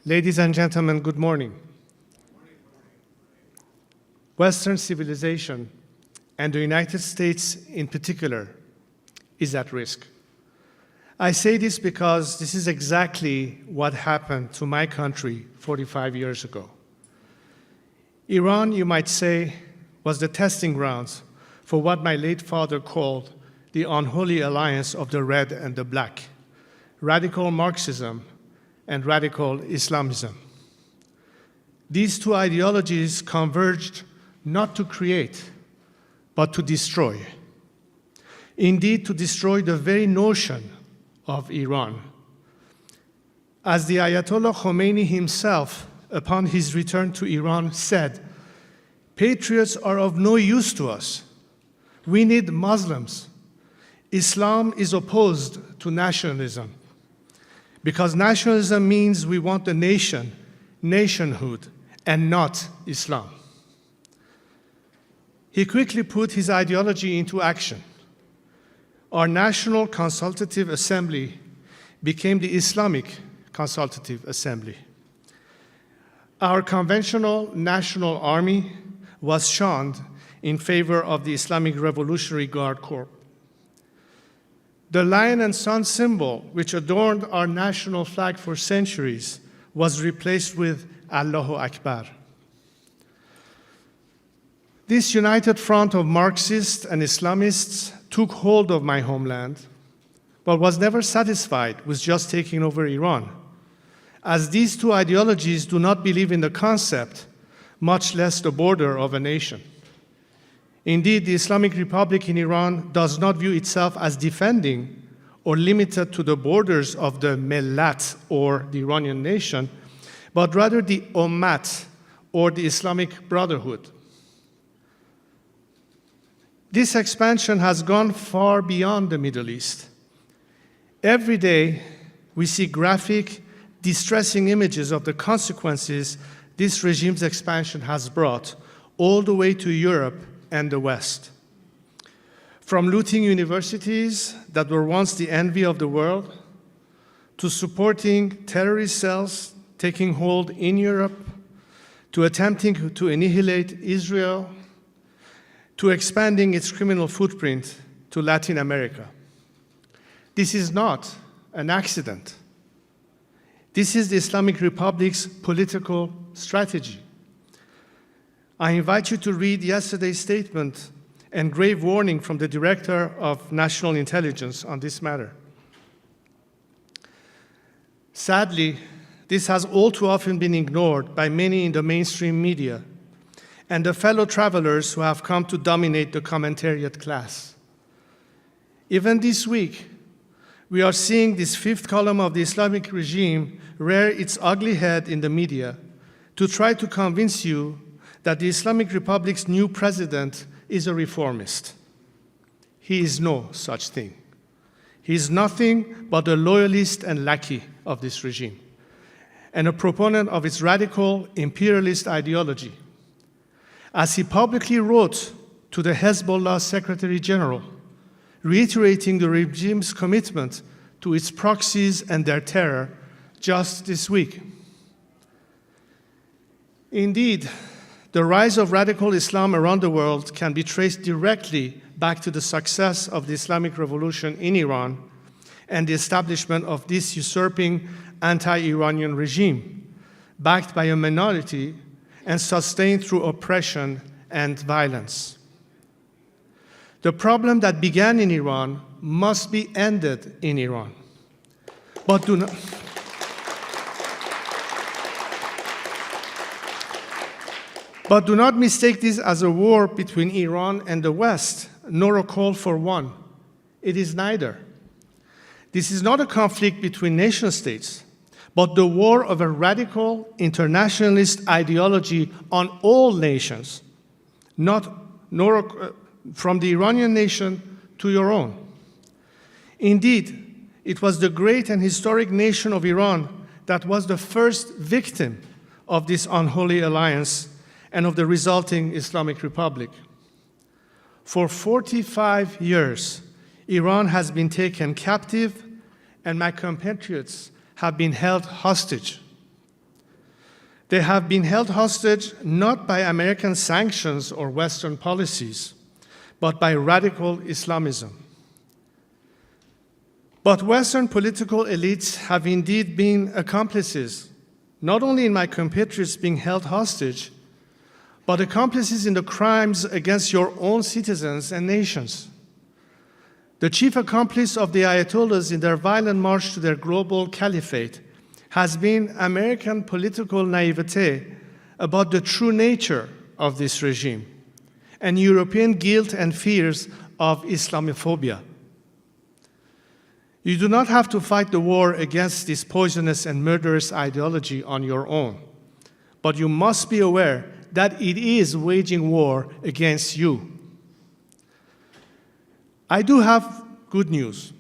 Ladies and gentlemen, good morning. Western civilization, and the United States in particular, is at risk. I say this because this is exactly what happened to my country 45 years ago. Iran, you might say, was the testing grounds for what my late father called the unholy alliance of the red and the black, radical Marxism and radical Islamism. These two ideologies converged not to create, but to destroy. Indeed, to destroy the very notion of Iran. As the Ayatollah Khomeini himself, upon his return to Iran, said, "Patriots are of no use to us. We need Muslims. Islam is opposed to nationalism, because nationalism means we want a nation, nationhood, and not Islam." He quickly put his ideology into action. Our National Consultative Assembly became the Islamic Consultative Assembly. Our conventional National Army was shunned in favor of the Islamic Revolutionary Guard Corps. The lion and sun symbol, which adorned our national flag for centuries, was replaced with Allahu Akbar. This united front of Marxists and Islamists took hold of my homeland, but was never satisfied with just taking over Iran, as these two ideologies do not believe in the concept, much less the border of a nation. Indeed, the Islamic Republic in Iran does not view itself as defending or limited to the borders of the Millat, or the Iranian nation, but rather the Ummat, or the Islamic Brotherhood. This expansion has gone far beyond the Middle East. Every day, we see graphic, distressing images of the consequences this regime's expansion has brought all the way to Europe and the West. From looting universities that were once the envy of the world, to supporting terrorist cells taking hold in Europe, to attempting to annihilate Israel, to expanding its criminal footprint to Latin America. This is not an accident. This is the Islamic Republic's political strategy. I invite you to read yesterday's statement and grave warning from the Director of National Intelligence on this matter. Sadly, this has all too often been ignored by many in the mainstream media and the fellow travelers who have come to dominate the commentariat class. Even this week, we are seeing this fifth column of the Islamic regime rear its ugly head in the media to try to convince you that the Islamic Republic's new president is a reformist. He is no such thing. He is nothing but a loyalist and lackey of this regime, and a proponent of its radical imperialist ideology. As he publicly wrote to the Hezbollah Secretary General, reiterating the regime's commitment to its proxies and their terror just this week. Indeed, the rise of radical Islam around the world can be traced directly back to the success of the Islamic Revolution in Iran and the establishment of this usurping anti-Iranian regime, backed by a minority and sustained through oppression and violence. The problem that began in Iran must be ended in Iran. But do not mistake this as a war between Iran and the West, nor a call for one. It is neither. This is not a conflict between nation states, but the war of a radical internationalist ideology on all nations, from the Iranian nation to your own. Indeed, it was the great and historic nation of Iran that was the first victim of this unholy alliance and of the resulting Islamic Republic. For 45 years, Iran has been taken captive, and my compatriots have been held hostage. They have been held hostage not by American sanctions or Western policies, but by radical Islamism. But Western political elites have indeed been accomplices, not only in my compatriots being held hostage, but accomplices in the crimes against your own citizens and nations. The chief accomplice of the Ayatollahs in their violent march to their global caliphate has been American political naivete about the true nature of this regime and European guilt and fears of Islamophobia. You do not have to fight the war against this poisonous and murderous ideology on your own, but you must be aware that it is waging war against you. I do have good news,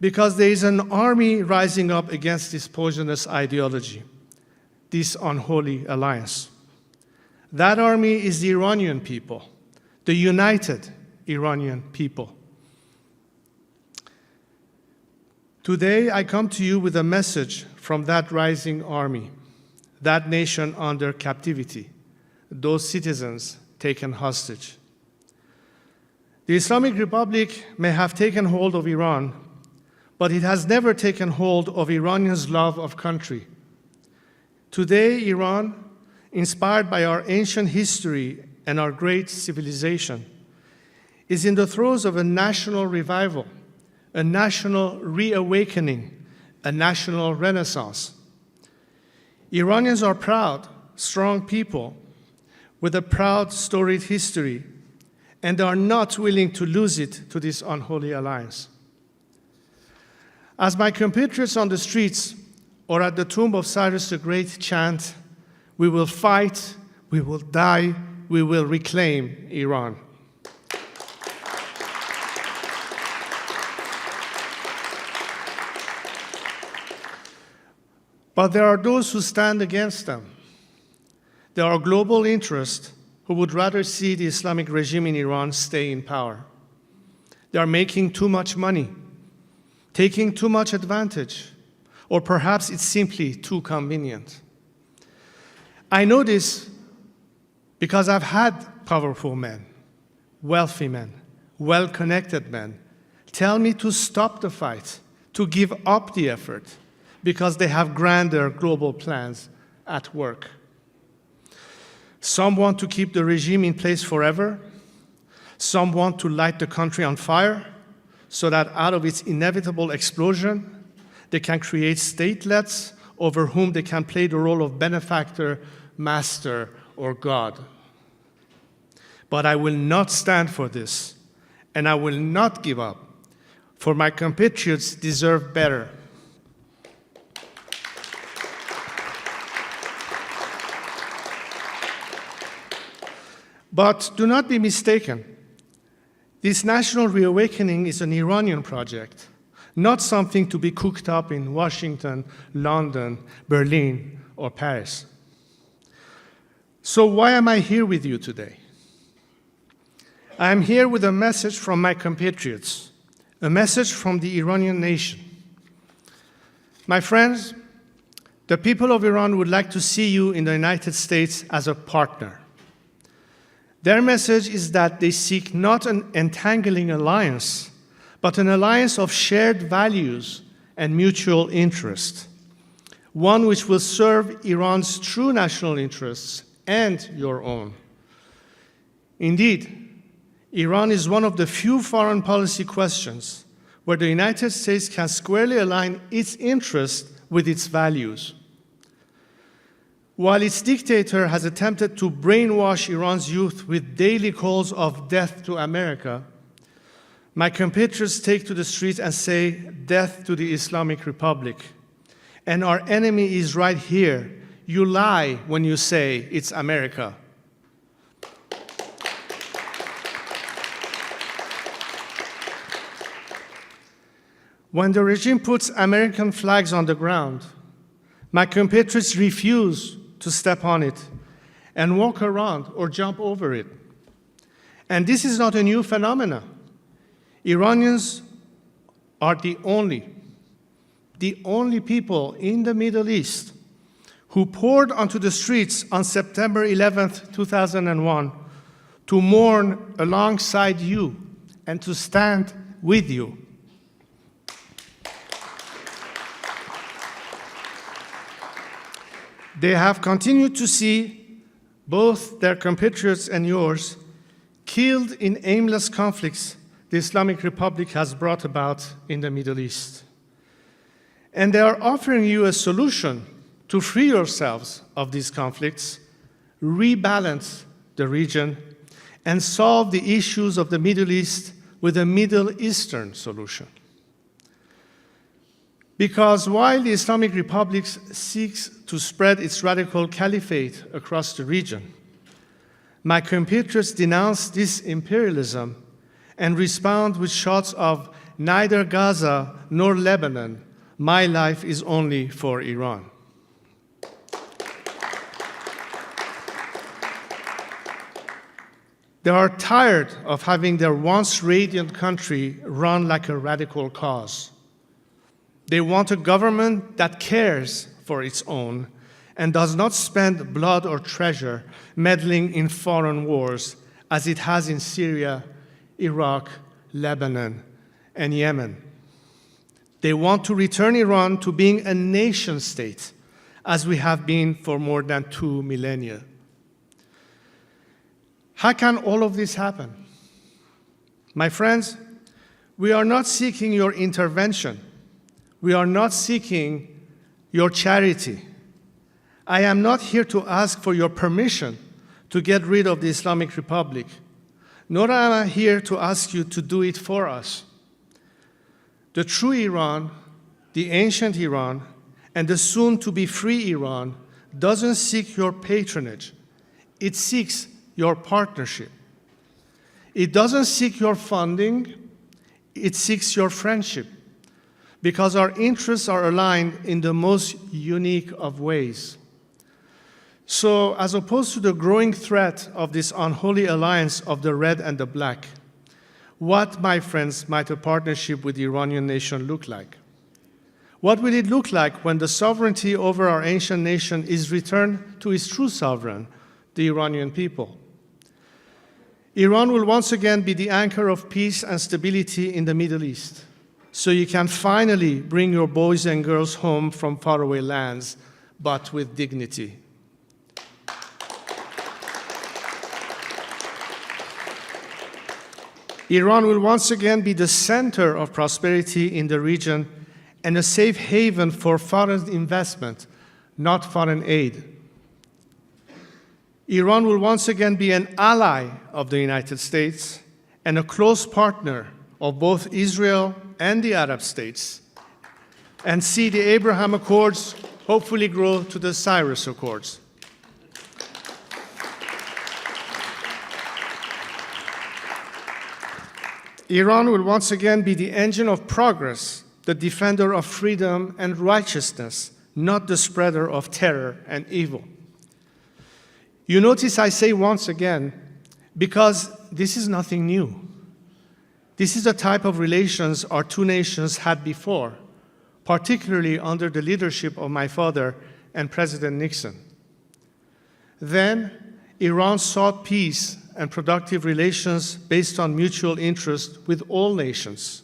because there is an army rising up against this poisonous ideology, this unholy alliance. That army is the Iranian people, the united Iranian people. Today, I come to you with a message from that rising army, that nation under captivity, those citizens taken hostage. The Islamic Republic may have taken hold of Iran, but it has never taken hold of Iranians' love of country. Today, Iran, inspired by our ancient history and our great civilization, is in the throes of a national revival, a national reawakening, a national renaissance. Iranians are proud, strong people with a proud, storied history, and are not willing to lose it to this unholy alliance. As my compatriots on the streets or at the tomb of Cyrus the Great chant, we will fight, we will die, we will reclaim Iran. But there are those who stand against them. There are global interests who would rather see the Islamic regime in Iran stay in power. They are making too much money, taking too much advantage, or perhaps it's simply too convenient. I know this because I've had powerful men, wealthy men, well-connected men tell me to stop the fight, to give up the effort, because they have grander global plans at work. Some want to keep the regime in place forever. Some want to light the country on fire so that out of its inevitable explosion, they can create statelets over whom they can play the role of benefactor, master, or God. But I will not stand for this, and I will not give up, for my compatriots deserve better. But do not be mistaken. This national reawakening is an Iranian project, not something to be cooked up in Washington, London, Berlin, or Paris. So why am I here with you today? I am here with a message from my compatriots, a message from the Iranian nation. My friends, the people of Iran would like to see you in the United States as a partner. Their message is that they seek not an entangling alliance, but an alliance of shared values and mutual interest, one which will serve Iran's true national interests and your own. Indeed, Iran is one of the few foreign policy questions where the United States can squarely align its interests with its values. While its dictator has attempted to brainwash Iran's youth with daily calls of death to America, my compatriots take to the streets and say, death to the Islamic Republic. And our enemy is right here. You lie when you say it's America. When the regime puts American flags on the ground, my compatriots refuse to step on it and walk around or jump over it. And this is not a new phenomenon. Iranians are the only people in the Middle East who poured onto the streets on September 11th, 2001, to mourn alongside you and to stand with you. They have continued to see both their compatriots and yours killed in aimless conflicts the Islamic Republic has brought about in the Middle East. And they are offering you a solution to free yourselves of these conflicts, rebalance the region, and solve the issues of the Middle East with a Middle Eastern solution. Because while the Islamic Republic seeks to spread its radical caliphate across the region, my compatriots denounce this imperialism and respond with shots of neither Gaza nor Lebanon, my life is only for Iran. They are tired of having their once radiant country run like a radical cause. They want a government that cares for its own and does not spend blood or treasure meddling in foreign wars as it has in Syria, Iraq, Lebanon, and Yemen. They want to return Iran to being a nation state, as we have been for more than 2 millennia. How can all of this happen? My friends, we are not seeking your intervention. We are not seeking your charity. I am not here to ask for your permission to get rid of the Islamic Republic, nor am I here to ask you to do it for us. The true Iran, the ancient Iran, and the soon-to-be free Iran doesn't seek your patronage. It seeks your partnership. It doesn't seek your funding. It seeks your friendship, because our interests are aligned in the most unique of ways. So, as opposed to the growing threat of this unholy alliance of the red and the black, what, my friends, might a partnership with the Iranian nation look like? What will it look like when the sovereignty over our ancient nation is returned to its true sovereign, the Iranian people? Iran will once again be the anchor of peace and stability in the Middle East, so you can finally bring your boys and girls home from faraway lands, but with dignity. Iran will once again be the center of prosperity in the region and a safe haven for foreign investment, not foreign aid. Iran will once again be an ally of the United States and a close partner of both Israel and the Arab states, and see the Abraham Accords hopefully grow to the Cyrus Accords. Iran will once again be the engine of progress, the defender of freedom and righteousness, not the spreader of terror and evil. You notice I say once again, because this is nothing new. This is the type of relations our two nations had before, particularly under the leadership of my father and President Nixon. Then, Iran sought peace and productive relations based on mutual interest with all nations.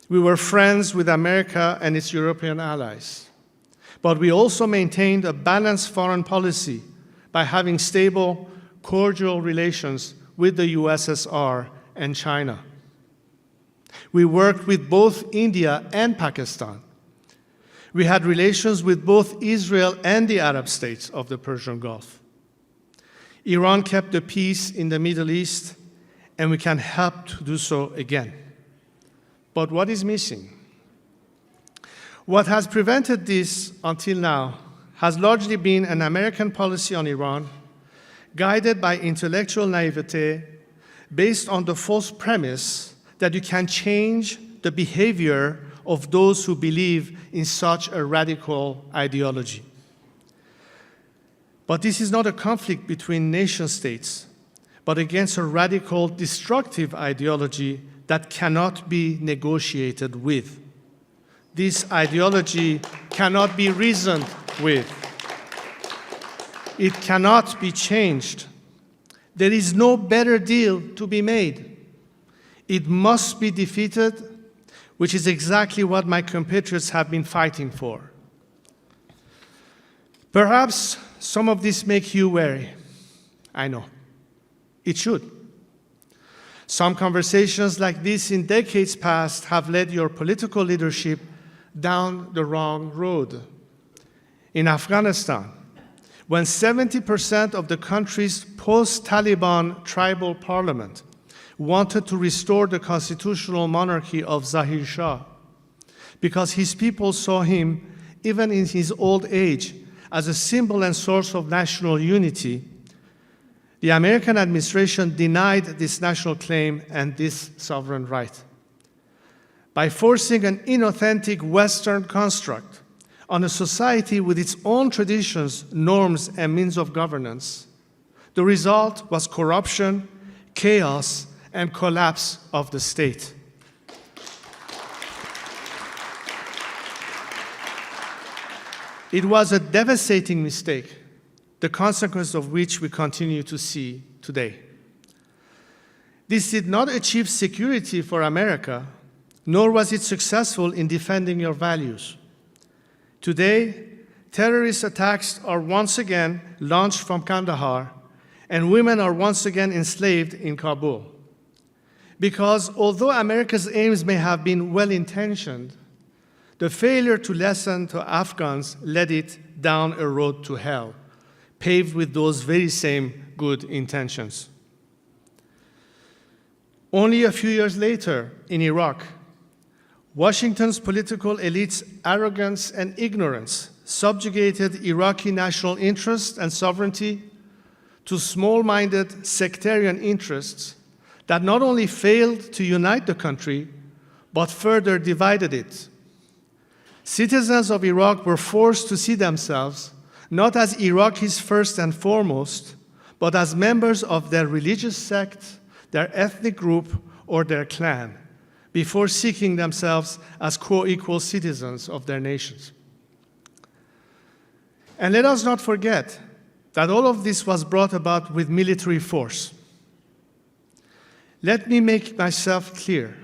We were friends with America and its European allies. But we also maintained a balanced foreign policy by having stable, cordial relations with the USSR and China. We worked with both India and Pakistan. We had relations with both Israel and the Arab states of the Persian Gulf. Iran kept the peace in the Middle East, and we can help to do so again. But what is missing? What has prevented this until now has largely been an American policy on Iran, guided by intellectual naivete, based on the false premise that you can change the behavior of those who believe in such a radical ideology. But this is not a conflict between nation states, but against a radical, destructive ideology that cannot be negotiated with. This ideology cannot be reasoned with. It cannot be changed. There is no better deal to be made. It must be defeated, which is exactly what my compatriots have been fighting for. Perhaps some of this makes you wary. I know. It should. Some conversations like this in decades past have led your political leadership down the wrong road. In Afghanistan, when 70% of the country's post-Taliban tribal parliament wanted to restore the constitutional monarchy of Zahir Shah because his people saw him, even in his old age, as a symbol and source of national unity, the American administration denied this national claim and this sovereign right. By forcing an inauthentic Western construct on a society with its own traditions, norms, and means of governance, the result was corruption, chaos, and collapse of the state. It was a devastating mistake, the consequence of which we continue to see today. This did not achieve security for America, nor was it successful in defending your values. Today, terrorist attacks are once again launched from Kandahar, and women are once again enslaved in Kabul. Because although America's aims may have been well-intentioned, the failure to listen to Afghans led it down a road to hell, paved with those very same good intentions. Only a few years later, in Iraq, Washington's political elite's arrogance and ignorance subjugated Iraqi national interest and sovereignty to small-minded sectarian interests that not only failed to unite the country, but further divided it. Citizens of Iraq were forced to see themselves not as Iraqis first and foremost, but as members of their religious sect, their ethnic group, or their clan, before seeing themselves as co-equal citizens of their nations. And let us not forget that all of this was brought about with military force. Let me make myself clear.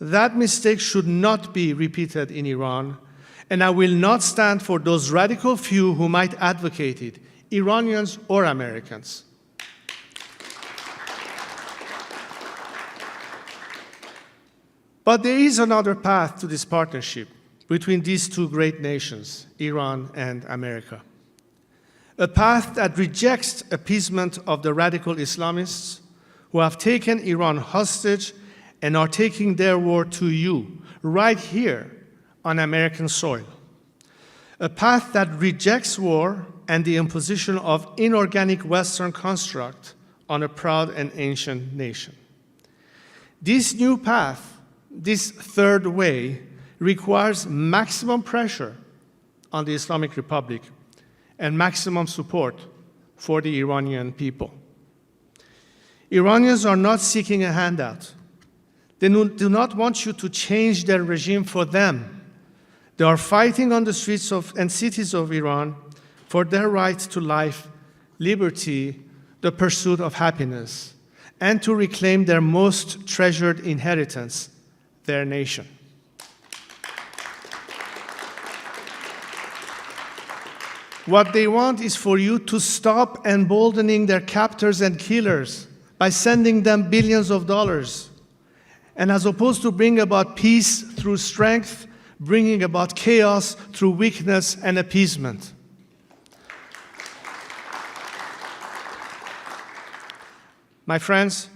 That mistake should not be repeated in Iran, and I will not stand for those radical few who might advocate it, Iranians or Americans. But there is another path to this partnership between these two great nations, Iran and America. A path that rejects appeasement of the radical Islamists who have taken Iran hostage and are taking their war to you, right here on American soil. A path that rejects war and the imposition of inorganic Western construct on a proud and ancient nation. This new path, this third way, requires maximum pressure on the Islamic Republic and maximum support for the Iranian people. Iranians are not seeking a handout. They do not want you to change their regime for them. They are fighting on the streets and cities of Iran for their right to life, liberty, the pursuit of happiness, and to reclaim their most treasured inheritance, their nation. What they want is for you to stop emboldening their captors and killers by sending them billions of dollars. And as opposed to bring about peace through strength, bringing about chaos through weakness and appeasement. My friends,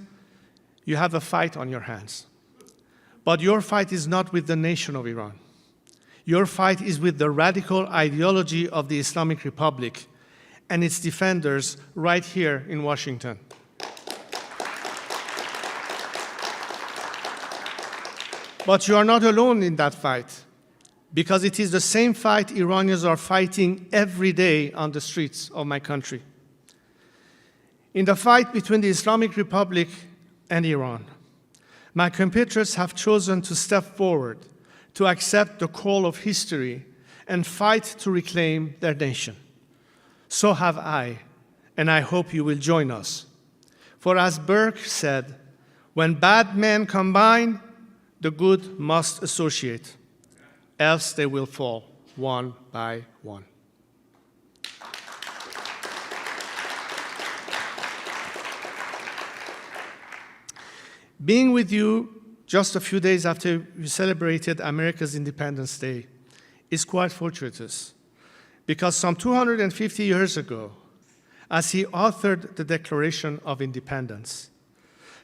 you have a fight on your hands. But your fight is not with the nation of Iran. Your fight is with the radical ideology of the Islamic Republic and its defenders right here in Washington. But you are not alone in that fight, because it is the same fight Iranians are fighting every day on the streets of my country. In the fight between the Islamic Republic and Iran, my compatriots have chosen to step forward, to accept the call of history, and fight to reclaim their nation. So have I, and I hope you will join us. For as Burke said, when bad men combine, the good must associate, else they will fall one by one. Being with you just a few days after we celebrated America's Independence Day is quite fortuitous, because some 250 years ago, as he authored the Declaration of Independence,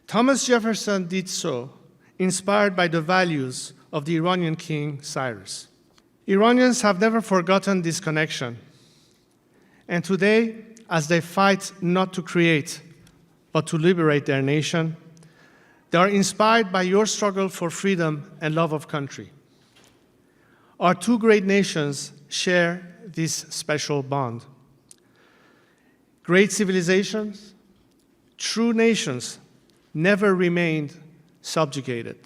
Thomas Jefferson did so, inspired by the values of the Iranian king Cyrus. Iranians have never forgotten this connection, and today, as they fight not to create, but to liberate their nation, they are inspired by your struggle for freedom and love of country. Our two great nations share this special bond. Great civilizations, true nations, never remained subjugated.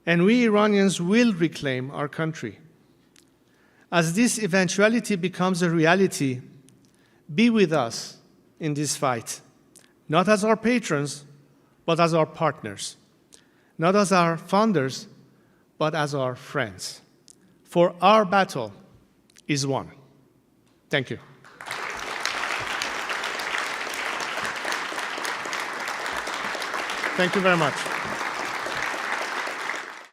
And we Iranians will reclaim our country. As this eventuality becomes a reality, be with us in this fight, not as our patrons, but as our partners, not as our founders, but as our friends. For our battle is won. Thank you. Thank you very much.